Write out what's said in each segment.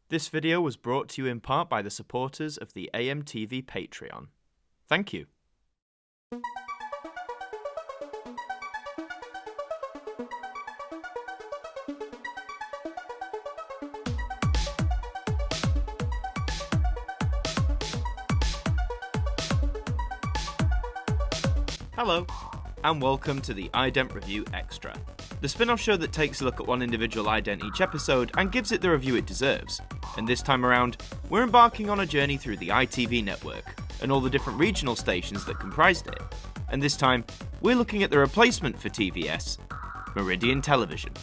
This video was brought to you in part by the supporters of the AMTV Patreon. Thank you. Hello, and welcome to the Ident Review Extra, the spin-off show that takes a look at one individual ident each episode and gives it the review it deserves. And this time around, we're embarking on a journey through the ITV Network and all the different regional stations that comprised it. And this time, we're looking at the replacement for TVS, Meridian Television.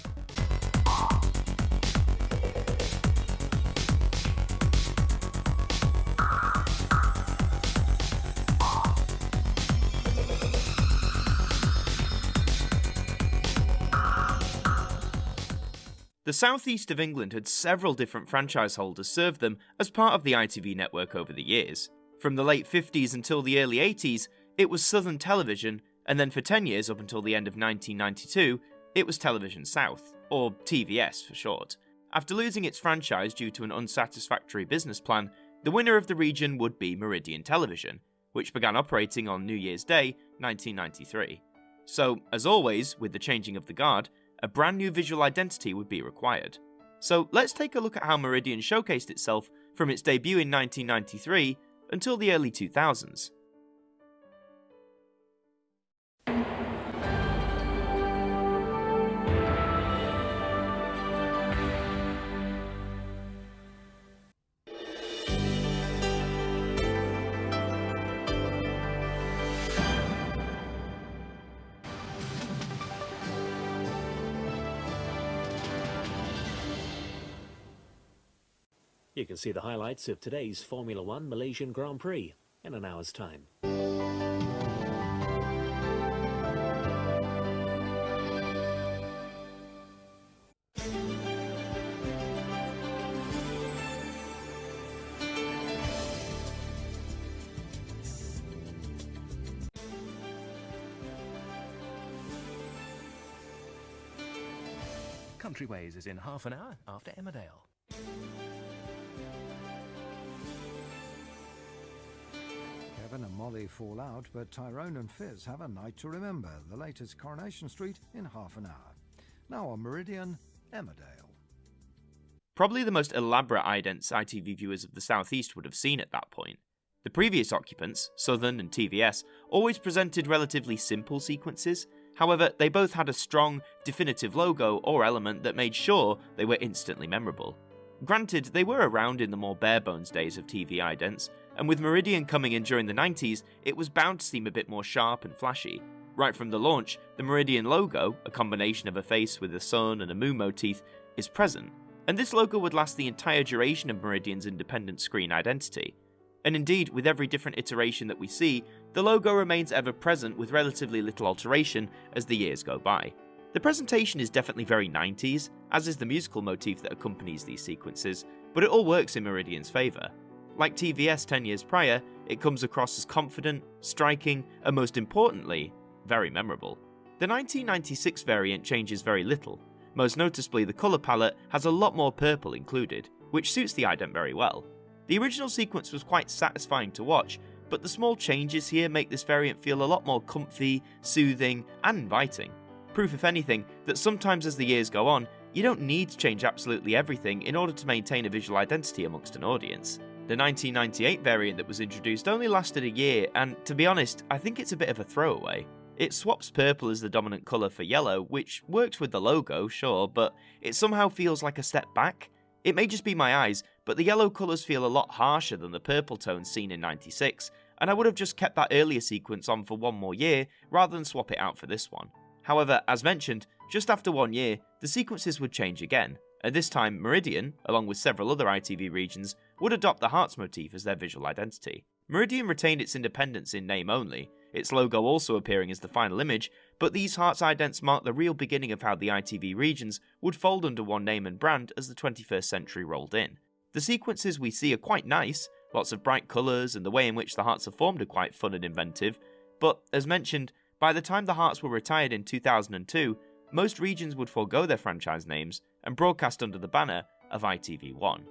The southeast of England had several different franchise holders serve them as part of the ITV network over the years. From the late 50s until the early 80s, it was Southern Television, and then for 10 years up until the end of 1992, it was Television South, or TVS for short. After losing its franchise due to an unsatisfactory business plan, the winner of the region would be Meridian Television, which began operating on New Year's Day, 1993. So, as always, with the changing of the guard, a brand new visual identity would be required. So let's take a look at how Meridian showcased itself from its debut in 1993 until the early 2000s. You can see the highlights of today's Formula One Malaysian Grand Prix in an hour's time. Countryways is in half an hour after Emmerdale. Kevin and Molly fall out, but Tyrone and Fizz have a night to remember. The latest Coronation Street in half an hour. Now on Meridian, Emmerdale. Probably the most elaborate idents ITV viewers of the southeast would have seen at that point. The previous occupants, Southern and TVS, always presented relatively simple sequences. However, they both had a strong, definitive logo or element that made sure they were instantly memorable. Granted, they were around in the more bare-bones days of TV idents, and with Meridian coming in during the 90s, it was bound to seem a bit more sharp and flashy. Right from the launch, the Meridian logo, a combination of a face with a sun and a moon motif, is present, and this logo would last the entire duration of Meridian's independent screen identity. And indeed, with every different iteration that we see, the logo remains ever present with relatively little alteration as the years go by. The presentation is definitely very 90s, as is the musical motif that accompanies these sequences, but it all works in Meridian's favour. Like TVS 10 years prior, it comes across as confident, striking, and most importantly, very memorable. The 1996 variant changes very little. Most noticeably, the colour palette has a lot more purple included, which suits the ident very well. The original sequence was quite satisfying to watch, but the small changes here make this variant feel a lot more comfy, soothing, and inviting. Proof, if anything, that sometimes as the years go on, you don't need to change absolutely everything in order to maintain a visual identity amongst an audience. The 1998 variant that was introduced only lasted a year, and to be honest, I think it's a bit of a throwaway. It swaps purple as the dominant colour for yellow, which works with the logo, sure, but it somehow feels like a step back. It may just be my eyes, but the yellow colours feel a lot harsher than the purple tones seen in 96, and I would have just kept that earlier sequence on for one more year rather than swap it out for this one. However, as mentioned, just after 1 year, the sequences would change again, and this time Meridian, along with several other ITV regions, would adopt the hearts motif as their visual identity. Meridian retained its independence in name only, its logo also appearing as the final image, but these hearts idents mark the real beginning of how the ITV regions would fold under one name and brand as the 21st century rolled in. The sequences we see are quite nice, lots of bright colours, and the way in which the hearts are formed are quite fun and inventive, but, as mentioned, by the time the hearts were retired in 2002, most regions would forego their franchise names and broadcast under the banner of ITV1.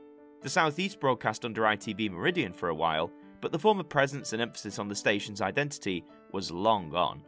The South East broadcast under ITV Meridian for a while, but the former presence and emphasis on the station's identity was long gone.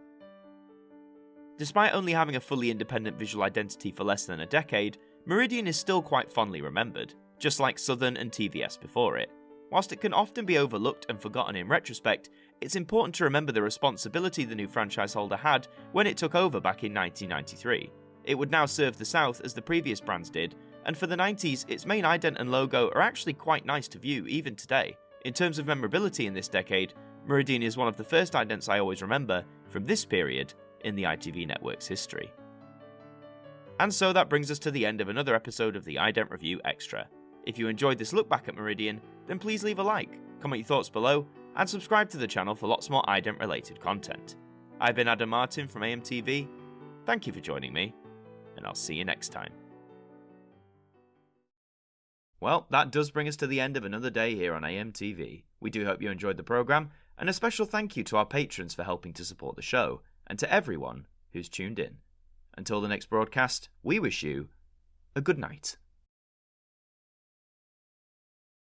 Despite only having a fully independent visual identity for less than a decade, Meridian is still quite fondly remembered, just like Southern and TVS before it. Whilst it can often be overlooked and forgotten in retrospect, it's important to remember the responsibility the new franchise holder had when it took over back in 1993. It would now serve the South as the previous brands did, and for the 90s, its main ident and logo are actually quite nice to view even today. In terms of memorability in this decade, Meridian is one of the first idents I always remember from this period in the ITV Network's history. And so that brings us to the end of another episode of the Ident Review Extra. If you enjoyed this look back at Meridian, then please leave a like, comment your thoughts below, and subscribe to the channel for lots more ident related content. I've been Martyn from AMTV, thank you for joining me, and I'll see you next time. Well, that does bring us to the end of another day here on AMTV. We do hope you enjoyed the programme, and a special thank you to our patrons for helping to support the show, and to everyone who's tuned in. Until the next broadcast, we wish you a good night.